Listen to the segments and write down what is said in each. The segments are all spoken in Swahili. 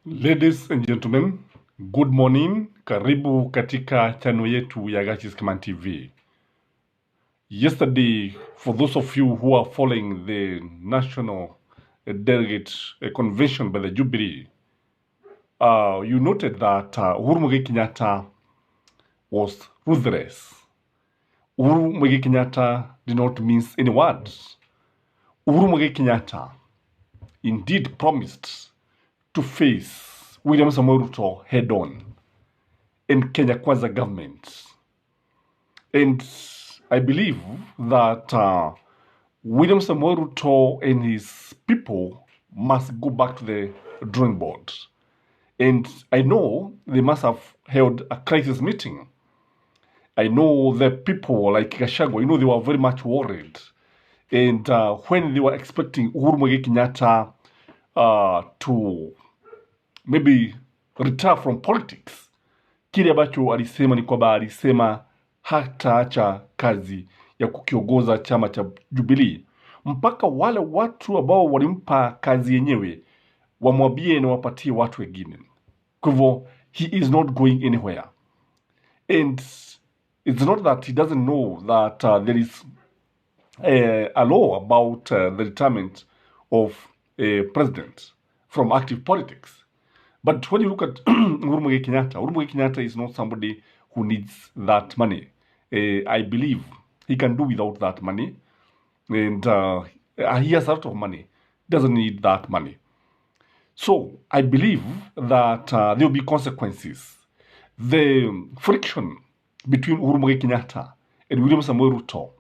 Ladies and gentlemen, good morning. Karibu katika channel yetu ya Gachis Command TV. Yesterday, for those of you who are following the National Delegate Convention by the Jubilee, you noted that Uhuru-Muigai Kenyatta was ruthless. Uhuru-Muigai Kenyatta did not mince any words. Uhuru-Muigai Kenyatta indeed promised to face William Samoei Ruto head on in Kenya Kwanza government. And I believe that William Samoei Ruto and his people must go back to the drawing board. And I know they must have held a crisis meeting. I know the people like Gachagua, they were very much worried. And when they were expecting Uhuru-Muigai Kenyatta to maybe retire from politics, kile ambacho alisema ni kwamba alisema hataacha kazi ya kukiongoza chama cha Jubilee mpaka wale watu ambao walimpa kazi yenyewe wamwambie na wapatie watu wengine. Kwa hivyo he is not going anywhere, and it's not that he doesn't know that there is a law about the retirement of a president from active politics. But when you look at Uhuru-Muigai Kenyatta is not somebody who needs that money. I believe he can do without that money. And he has a lot of money. Doesn't need that money. So I believe that there will be consequences. The friction between Uhuru-Muigai Kenyatta and William Samoei Ruto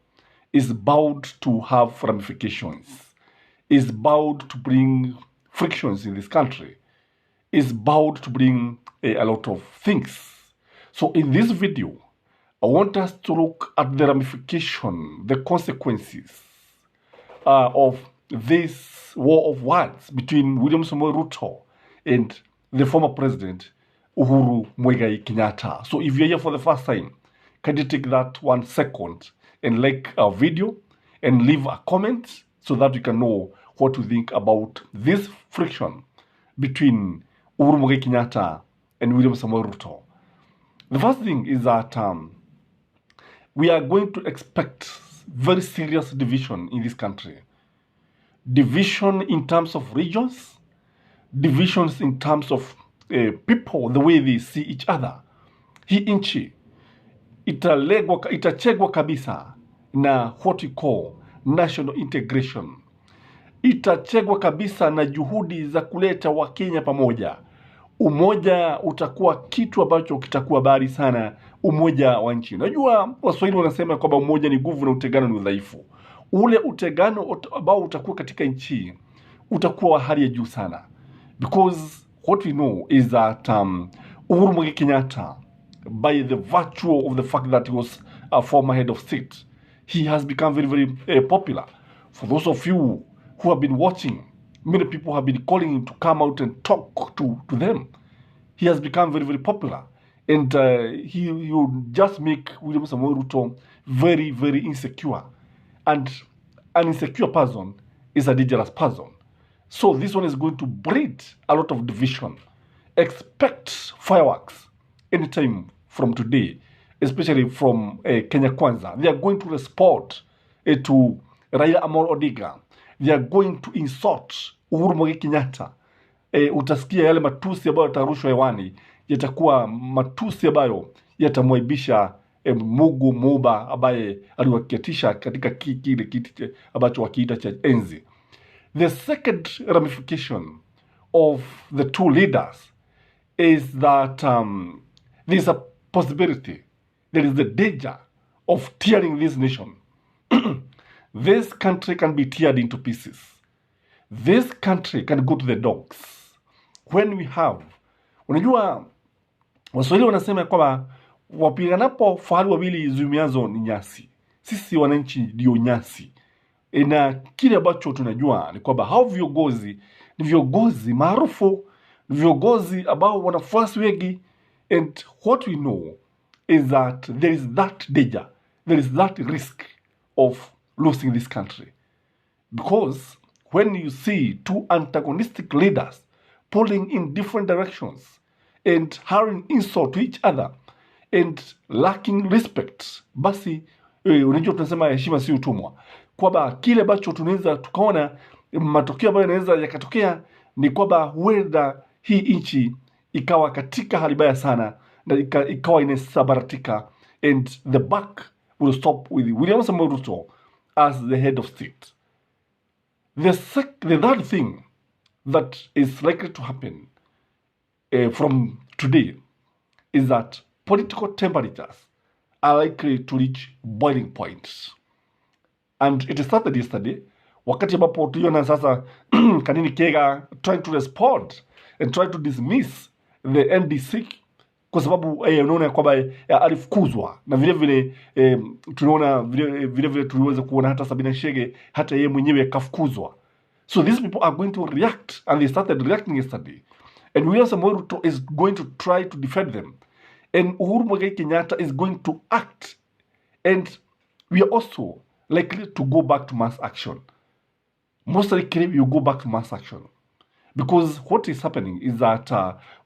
is bound to have ramifications. Is bound to bring frictions in this country. Is bound to bring a lot of things. So in this video, I want us to look at the ramification, the consequences of this war of words between William Samoei Ruto and the former president, Uhuru-Muigai Kenyatta. So if you're here for the first time, can you take that 1 second and like our video and leave a comment so that you can know what you think about this friction between Uhuru-Muigai Kenyatta and William Samoei Ruto. The first thing is that we are going to expect very serious division in this country. Division in terms of regions, divisions in terms of people, the way they see each other. Hii nchi itachegwa kabisa na what we call national integration. Itachegwa kabisa na juhudi za kuleta Wakenya pamoja. Umoja utakuwa kitu ambacho kitakuwa bari sana, umoja wa nchi. Najua Waswahili wanasema kwamba umoja ni nguvu na utengano ni udhaifu. Ule utengano ambao utakuwa katika nchi utakuwa wa hali ya juu sana. Because what we know is that Uhuru-Muigai Kenyatta, by the virtue of the fact that he was a former head of state, he has become very, very popular. For those of you who have been watching, many people have been calling him to come out and talk to them. He has become very, very popular. And he will just make William Samoei Ruto very, very insecure. And an insecure person is a dangerous person. So this one is going to breed a lot of division. Expect fireworks anytime from today, especially from Kenya Kwanza. They are going to respond to Raila Amolo Odinga. They are going to insult Uhuru-Muigai Kenyatta. Utasikia yale matusi ambayo yatarushwa hewani yatakuwa matusi ambayo yatamwaibisha Mugu Muba ambaye aliwaketisha katika kile kiti ambacho wakiita cha enzi. The second ramification of the two leaders is that there is a possibility, there is the danger of tearing this nation. This country can be teared into pieces. This country can go to the dogs. When we have, unajua Waswahili wanasema kwamba wapiganapo fahali wawili zumiazo ni nyasi. Sisi wananchi ndio nyasi. Na kile ambacho tunajua ni kwamba hao viongozi ni viongozi maarufu, ni viongozi ambao wanafuasi wengi, and what we know is that there is that danger, there is that risk of losing this country. Because when you see two antagonistic leaders pulling in different directions and hurling insult to each other and lacking respect, basi unajua tunasema heshima si utumwa, kwamba kile ambacho tunaweza tukaona matokeo ambayo yanaweza yakatokea ni kwamba huenda hii nchi ikawa katika hali mbaya sana na ikawa inasabaratika, and the buck will stop with William Samoei Ruto as the head of state. The third thing that is likely to happen from today is that political temperatures are likely to reach boiling points. And it started yesterday, wakati ambapo tuliona sasa Kanini Kega trying to respond and try to dismiss the NDC kwa sababu unaona kwamba alifukuzwa, na vile vile tunaona vile vile tuliweza kuona hata Sabina Chege hata yeye mwenyewe kafukuzwa. So these people are going to react, and they started reacting yesterday. And William Samoei Ruto is going to try to defend them. And Uhuru-Muigai Kenyatta is going to act. And we are also likely to go back to mass action. Most likely we will go back to mass action. Because what is happening is that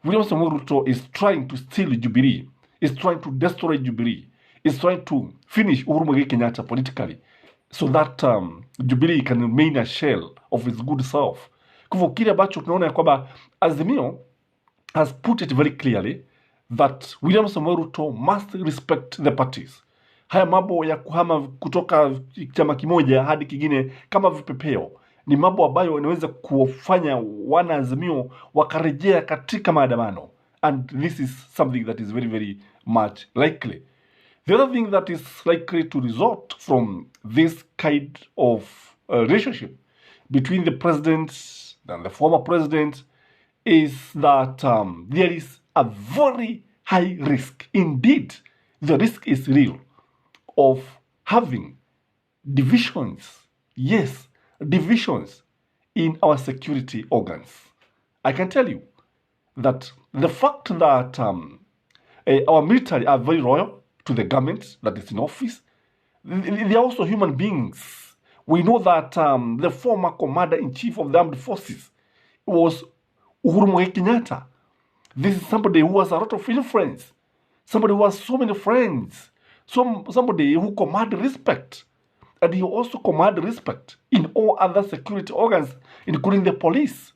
William Samoei Ruto is trying to steal Jubilee, is trying to destroy Jubilee, is trying to finish Uhuru-Muigai Kenyatta politically, so that Jubilee can remain a shell of its good self. Kwa hivyo kile ambacho tunaona ya kwamba Azimio has put it very clearly that William Samoei Ruto must respect the parties. Haya mambo ya kuhama kutoka chama kimoja hadi kingine kama vipepeo ni mambo ambayo yanaweza kufanya wana Azimio wakarejea katika maandamano, and this is something that is very very much likely. The other thing that is likely to result from this kind of relationship between the president and the former president is that there is a very high risk. Indeed, the risk is real of having divisions. Yes, divisions in our security organs. I can tell you that the fact that our military are very loyal to the government that is in office, they are also human beings. We know that the former commander-in-chief of the armed forces was Uhuru-Muigai Kenyatta. This is somebody who has a lot of influence, somebody who has so many friends, somebody who commanded respect. And he also commanded respect in all other security organs, including the police,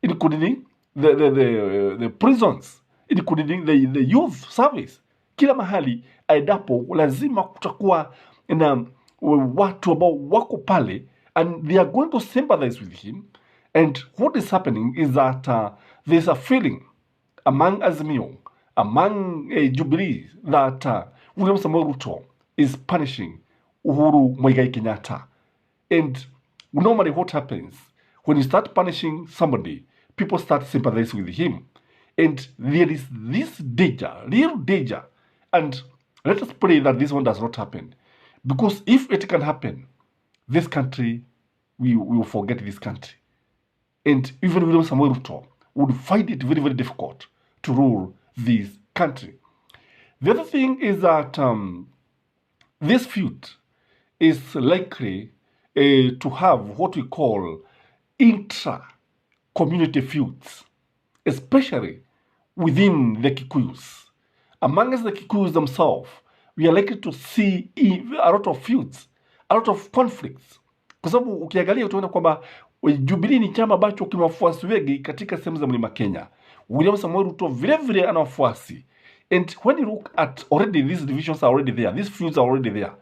including the prisons, including the youth service. Kila mahali aidapo lazima kutakuwa na watu ambao wako pale, and they are going to sympathize with him. And what is happening is that there's a feeling among Azimio, among Jubilee, that William Samoei Ruto is punishing Uhuru-Muigai Kenyatta. And normally what happens, when you start punishing somebody, people start sympathizing with him. And there is this danger, real danger. And let us pray that this one does not happen. Because if it can happen, this country, we will forget this country. And even William Samoei Ruto would find it very, very difficult to rule this country. The other thing is that this feud is likely to have what we call intra-community feuds, especially within the Kikuyus. Amongst the Kikuyus themselves, we are likely to see a lot of feuds, a lot of conflicts. Kwa sababu ukiangalia utaona kwamba Jubilee ni chama ambacho kina wafuasi wengi katika sehemu za Mlima Kenya. William Samoei Ruto vile vile ana wafuasi. And when you look at already, these divisions are already there, these feuds are already there.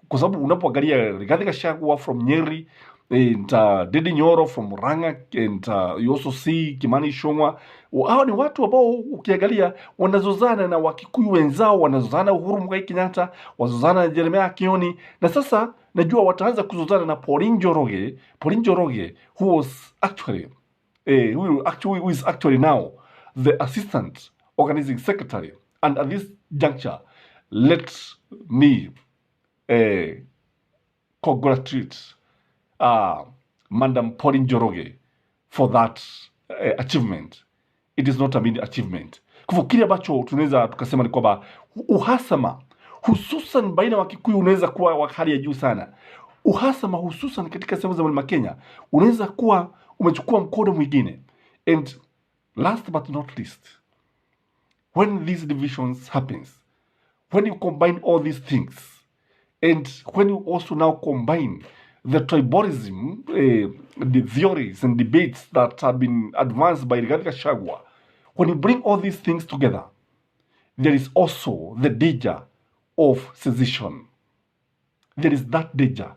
Kwa sababu unapoangalia Rigathi Gachagua from Nyeri, and Ndindi Nyoro from Murang'a, and you also see Kimani Ichung'wah. Hao ni watu ambao ukiangalia wanazozana na Wakikuyu wenzao, wanazozana Uhuru-Muigai Kenyatta, wanazozana na Jeremiah Kioni, na sasa najua wataanza kuzozana na Pauline Njoroge, who is actually now the assistant organizing secretary. And at this juncture, let me congratulate Madam Pauline Njoroge for that achievement. It is not a mean achievement. Kwa kile ambacho tunaweza tukasema ni kwamba uhasama hususan baina wa Kikuyu unaweza kuwa wa hali ya juu sana. Uhasama hususan katika sehemu za Mlima Kenya unaweza kuwa umechukua mkondo mwingine. And Last but not least, when these divisions happens, when you combine all these things, and when you also now combine the tribalism, the theories and debates that have been advanced by Rigathi Gachagua, when you bring all these things together, there is also the danger of secession. There is that danger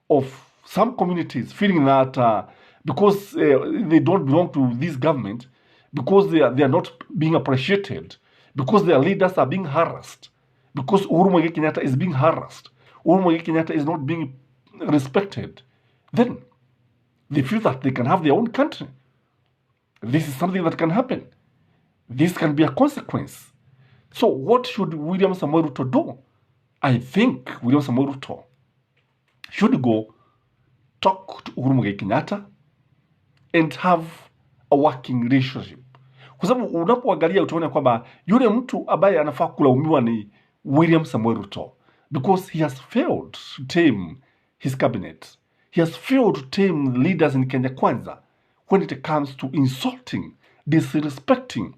of some communities feeling that because they don't belong to this government, because they are not being appreciated, because their leaders are being harassed, because Uhuru Kenyatta is being harassed, Uhuru Kenyatta is not being respected, then they feel that they can have their own country. This is something that can happen. This can be a consequence. So what should William Samoei Ruto do? I think William Samoei Ruto should go talk to Uhuru Kenyatta and have a working relationship, kwa sababu unapoangalia utaona kwamba yule mtu ambaye anafaa kulaumiwa ni William Samoei Ruto, because he has failed to tame his cabinet. He has failed to tame leaders in Kenya Kwanza when it comes to insulting, disrespecting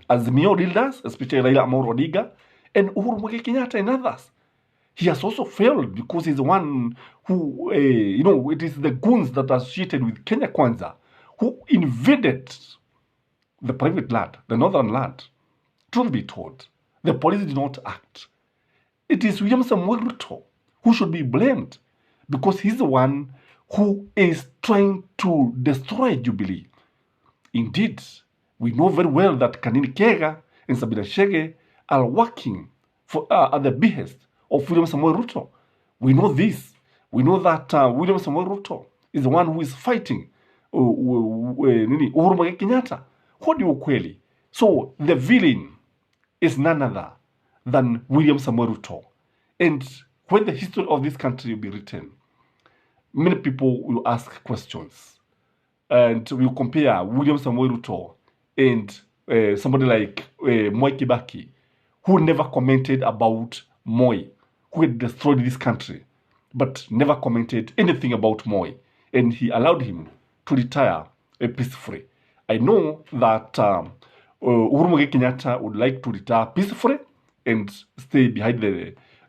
Azimio leaders, especially Raila Amolo Odinga and Uhuru Kenyatta and others. He has also failed because he's the one who, it is the goons that are associated with Kenya Kwanza who invaded the private land, the northern land. Truth be told, the police did not act. It is William Samoei Ruto who should be blamed because he's the one who is trying to destroy Jubilee. Indeed, we know very well that Kanini Kega and Sabina Chege are working for at the behest of William Samoei Ruto. We know this. We know that William Samoei Ruto is the one who is fighting Uhuru Kenyatta. What do you ukweli? So the villain is none other than William Samoei Ruto. And when the history of this country will be written, many people will ask questions. And we'll compare William Samoei Ruto and somebody like Moi Kibaki, who never commented about Moi, who had destroyed this country, but never commented anything about Moi. And he allowed him to retire peacefully. I know that Uhuru Kenyatta would like to retire peacefully and stay behind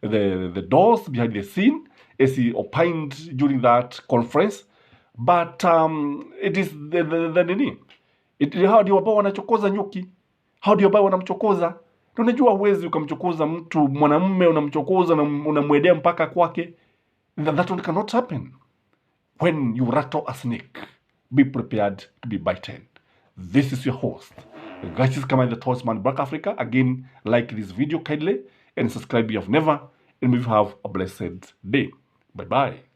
the doors, behind the scene, as he opined during that conference. But it is the nini. Hao ndio ambao wanachokoza nyuki. Hao ndio ambao wanamchokoza. Unajua huwezi ukamchokoza mtu mwanamume, unamchokoza na unamwedea mpaka kwake. That one cannot happen. When you rattle a snake, be prepared to be bitten. This is your host, Gachis Kama, the Thoughtsman Black Africa. Again, like this video kindly and subscribe if you have never, and we have a blessed day. Bye bye.